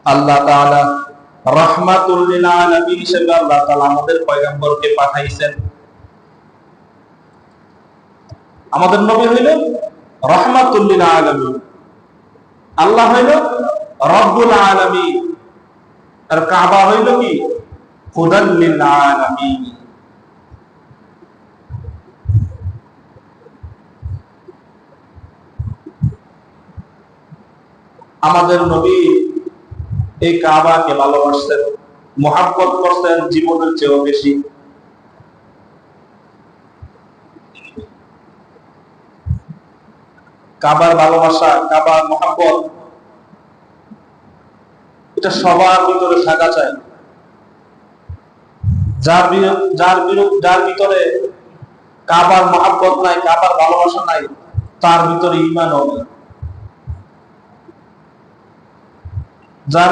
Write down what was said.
আল্লাহ তাআলা রাহমাতুল লিল আলামিন হিসেবে আল্লাহ তাআলা আমাদের পয়গম্বরকে পাঠাইছেন। আমাদের নবী হইলেন রাহমাতুল লিল আলামিন, আল্লাহ হইল রব্বুল আলামিন, আর কাবা হইল কি হুদাল লিল আলামিন। আমাদের নবী এই কাবাকে ভালোবাসতেন, মহব্বত করতেন জীবনের চেয়েও বেশি। কাবার ভালোবাসা, কাবার মহব্বত, এটা সবার ভিতরে থাকা চাই। যার ভিতরে কাবার মহব্বত নাই, কাবার ভালোবাসা নাই, তার ভিতরে ঈমান হবে। যার